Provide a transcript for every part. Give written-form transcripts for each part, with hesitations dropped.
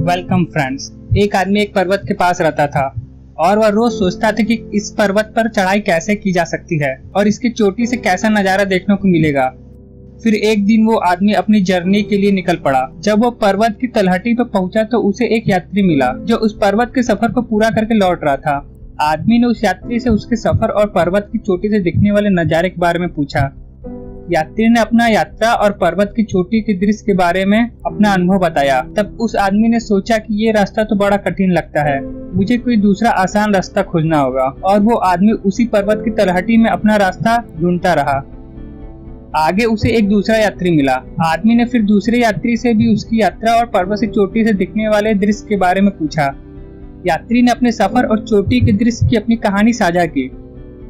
Welcome friends. एक आदमी एक पर्वत के पास रहता था और वह रोज सोचता था कि इस पर्वत पर चढ़ाई कैसे की जा सकती है और इसकी चोटी से कैसा नजारा देखने को मिलेगा। फिर एक दिन वो आदमी अपनी जर्नी के लिए निकल पड़ा। जब वो पर्वत की तलहटी पर पहुंचा तो उसे एक यात्री मिला जो उस पर्वत के सफर को पूरा करके लौट रहा था। आदमी ने उस यात्री से उसके सफर और पर्वत की चोटी से दिखने वाले नजारे के बारे में पूछा। यात्री ने अपना यात्रा और पर्वत की चोटी के दृश्य के बारे में अपना अनुभव बताया। तब उस आदमी ने सोचा कि ये रास्ता तो बड़ा कठिन लगता है, मुझे कोई दूसरा आसान रास्ता खोजना होगा। और वो आदमी उसी पर्वत की तलहटी में अपना रास्ता ढूंढता रहा। आगे उसे एक दूसरा यात्री मिला। आदमी ने फिर दूसरे यात्री से भी उसकी यात्रा और पर्वत की चोटी से दिखने वाले दृश्य के बारे में पूछा। यात्री ने अपने सफर और चोटी के दृश्य की अपनी कहानी साझा की।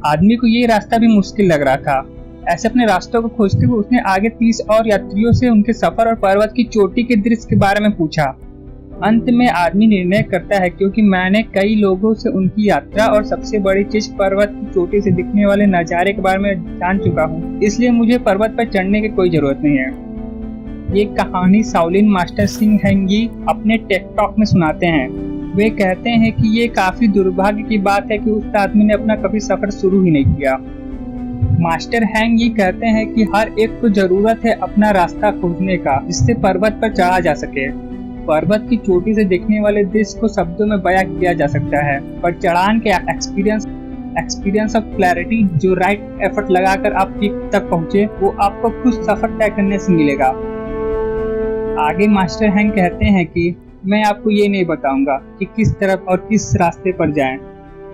आदमी को ये रास्ता भी मुश्किल लग रहा था। ऐसे अपने रास्तों को खोजते हुए उसने आगे 30 और यात्रियों से उनके सफर और पर्वत की चोटी के दृश्य के बारे में पूछा। अंत में आदमी निर्णय करता है क्योंकि मैंने कई लोगों से उनकी यात्रा और सबसे बड़ी चीज पर्वत की चोटी से दिखने वाले नजारे के बारे में जान चुका हूँ, इसलिए मुझे पर्वत पर चढ़ने की कोई जरूरत नहीं है। ये कहानी शाओलिन मास्टर सिंह हेंगी अपने टेक टॉक में सुनाते हैं। वे कहते हैं कि ये काफी दुर्भाग्य की बात है कि उस आदमी ने अपना कभी सफर शुरू ही नहीं किया। मास्टर हैंग ये कहते हैं कि हर एक को जरूरत है अपना रास्ता खोजने का जिससे पर्वत पर चढ़ा जा सके। पर्वत की चोटी से देखने वाले दृश्य को शब्दों में बयां किया जा सकता है, पर चढ़ान के एक्सपीरियंस ऑफ क्लैरिटी जो राइट एफर्ट लगाकर आप पीक तक पहुंचे वो आपको खुद सफर तय करने से मिलेगा। आगे मास्टर हैंग कहते हैं कि मैं आपको ये नहीं बताऊंगा कि किस तरफ और किस रास्ते पर जाएं।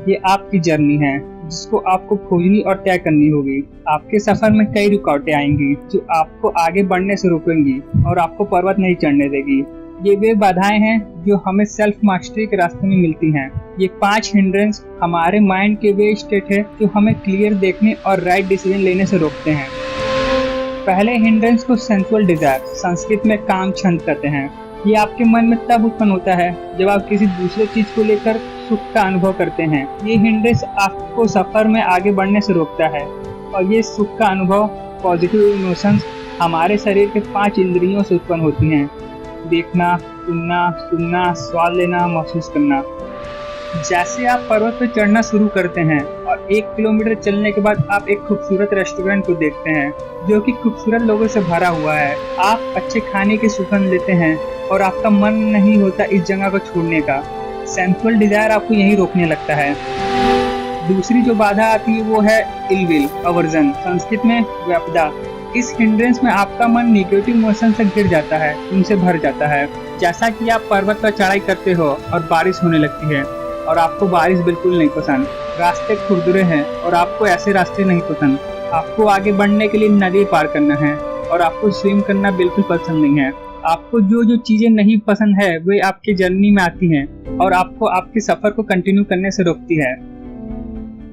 ये आपकी जर्नी है जिसको आपको खोजनी और तय करनी होगी। आपके सफर में कई रुकावटें आएंगी जो आपको आगे बढ़ने से रोकेंगी और आपको पर्वत नहीं चढ़ने देगी। ये वे बाधाएं हैं जो हमें सेल्फ मास्टरी के रास्ते में मिलती हैं। ये 5 हिंड्रेंस हमारे माइंड के वे स्टेट है जो हमें क्लियर देखने और राइट डिसीजन लेने से रोकते हैं। पहले हिंड्रेंस को सेंसुअल डिजायर, संस्कृत में काम छंद कहते हैं। ये आपके मन में तब उत्पन्न होता है जब आप किसी दूसरे चीज को लेकर सुख का अनुभव करते हैं। ये हिंड्रेंस आपको सफर में आगे बढ़ने से रोकता है और ये सुख का अनुभव, पॉजिटिव इमोशंस हमारे शरीर के 5 इंद्रियों से उत्पन्न होती हैं। देखना, सुनना, स्वाद लेना, महसूस करना। जैसे आप पर्वत पर चढ़ना शुरू करते हैं और 1 किलोमीटर चलने के बाद आप एक खूबसूरत रेस्टोरेंट को देखते हैं जो कि खूबसूरत लोगों से भरा हुआ है। आप अच्छे खाने की सुगंध लेते हैं और आपका मन नहीं होता इस जगह को छोड़ने का। सेंसुअल डिजायर आपको यहीं रोकने लगता है। दूसरी जो बाधा आती है वो है इल विल, अवर्जन, संस्कृत में व्यापदा। इस हिंड्रेंस में आपका मन नेगेटिव इमोशन से घिर जाता है, उनसे भर जाता है। जैसा कि आप पर्वत पर चढ़ाई करते हो और बारिश होने लगती है और आपको बारिश बिल्कुल नहीं पसंद, रास्ते खुरदुरे हैं और आपको ऐसे रास्ते नहीं पसंद। आपको आगे बढ़ने के लिए नदी पार करना है और आपको स्विम करना बिल्कुल पसंद नहीं है। आपको जो चीजें नहीं पसंद है वे आपके जर्नी में आती हैं और आपको आपके सफर को कंटिन्यू करने से रोकती है।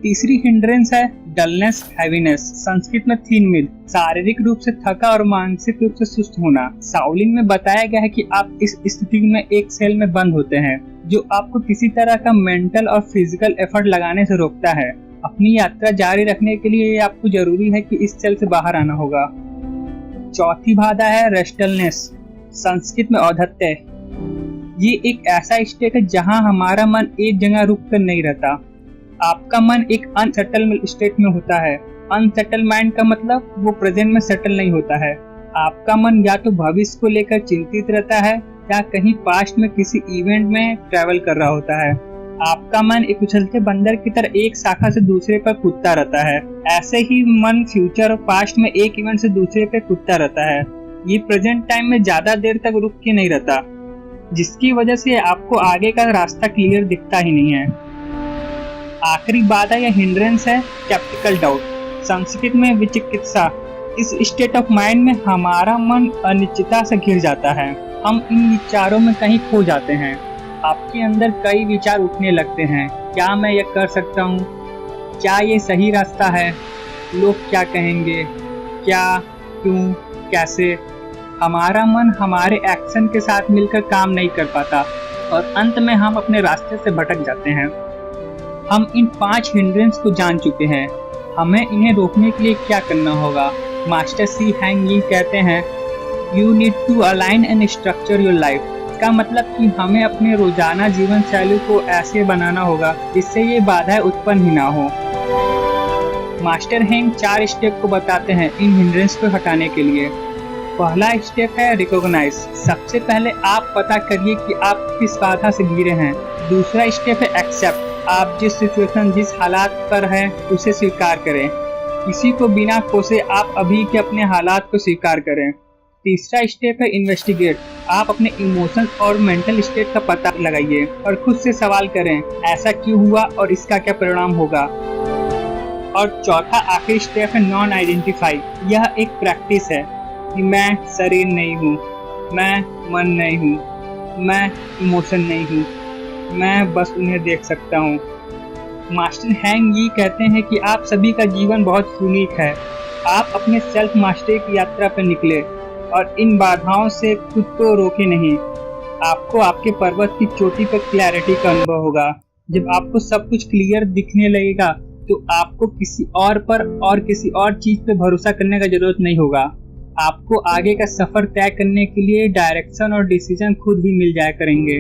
तीसरी हिंड्रेंस है डलनेस, हैवीनेस, संस्कृत में थीन मिल, शारीरिक रूप से थका और मानसिक रूप से सुस्त होना। शाओलिन में बताया गया है कि आप इस स्थिति में एक सेल में बंद होते हैं जो आपको किसी तरह का मेंटल और फिजिकल एफर्ट लगाने से रोकता है। अपनी यात्रा जारी रखने के लिए आपको जरूरी है कि इस सेल से बाहर आना होगा। चौथी बाधा है रेस्टलनेस, संस्कृत में औद्धत्य। ये एक ऐसा स्टेट है जहां हमारा मन एक जगह रुक कर नहीं रहता। आपका मन एक अनसेटल स्टेट में होता है। अनसेटल माइंड का मतलब वो प्रेजेंट में सेटल नहीं होता है। आपका मन या तो भविष्य को लेकर चिंतित रहता है या कहीं पास्ट में किसी इवेंट में ट्रैवल कर रहा होता है। आपका मन एक उछलते बंदर की तरह एक शाखा से दूसरे पर कूदता रहता है। ऐसे ही मन फ्यूचर और पास्ट में एक इवेंट से दूसरे पे कूदता रहता है। ये प्रेजेंट टाइम में ज्यादा देर तक रुक के नहीं रहता, जिसकी वजह से आपको आगे का रास्ता क्लियर दिखता ही नहीं है। आखिरी बाधा या हिंड्रेंस है स्केप्टिकल डाउट, संस्कृत में विचिकित्सा। इस स्टेट ऑफ माइंड में हमारा मन अनिश्चितता से घिर जाता है। हम इन विचारों में कहीं खो जाते हैं। आपके अंदर कई विचार उठने लगते हैं। क्या मैं ये कर सकता हूँ? क्या ये सही रास्ता है? लोग क्या कहेंगे? क्या, क्यों, कैसे? हमारा मन हमारे एक्शन के साथ मिलकर काम नहीं कर पाता और अंत में हम अपने रास्ते से भटक जाते हैं। हम इन 5 हिंड्रेंस को जान चुके हैं। हमें इन्हें रोकने के लिए क्या करना होगा? मास्टर सी हैंग ये कहते हैं, you need to align and structure your life. इसका मतलब कि हमें अपने रोजाना जीवन शैली को ऐसे बनाना होगा जिससे ये बाधाएं उत्पन्न ही ना हो। मास्टर हैंग 4 स्टेप को बताते हैं इन हिंड्रेंस को हटाने के लिए। पहला स्टेप है रिकॉग्नाइज। सबसे पहले आप पता करिए कि आप किस बाधा से घिरे हैं। दूसरा स्टेप है एक्सेप्ट। आप जिस सिचुएशन, जिस हालात पर हैं उसे स्वीकार करें। किसी को बिना कोसे आप अभी के अपने हालात को स्वीकार करें। तीसरा स्टेप है इन्वेस्टिगेट। आप अपने इमोशंस और मेंटल स्टेट का पता लगाइए और खुद से सवाल करें, ऐसा क्यों हुआ और इसका क्या परिणाम होगा। और चौथा आखिरी स्टेप है नॉन आइडेंटिफाई। यह एक प्रैक्टिस है कि मैं शरीर नहीं हूँ, मैं मन नहीं हूँ, मैं इमोशन नहीं हूँ, मैं बस उन्हें देख सकता हूँ। मास्टर हैंग ये कहते हैं कि आप सभी का जीवन बहुत यूनिक है। आप अपने सेल्फ मास्टरी की यात्रा पर निकले और इन बाधाओं से खुद को रोके नहीं। आपको आपके पर्वत की चोटी पर क्लैरिटी का अनुभव होगा। जब आपको सब कुछ क्लियर दिखने लगेगा तो आपको किसी और पर और किसी और चीज पे भरोसा करने का जरूरत नहीं होगा। आपको आगे का सफर तय करने के लिए डायरेक्शन और डिसीजन खुद ही मिल जाया करेंगे।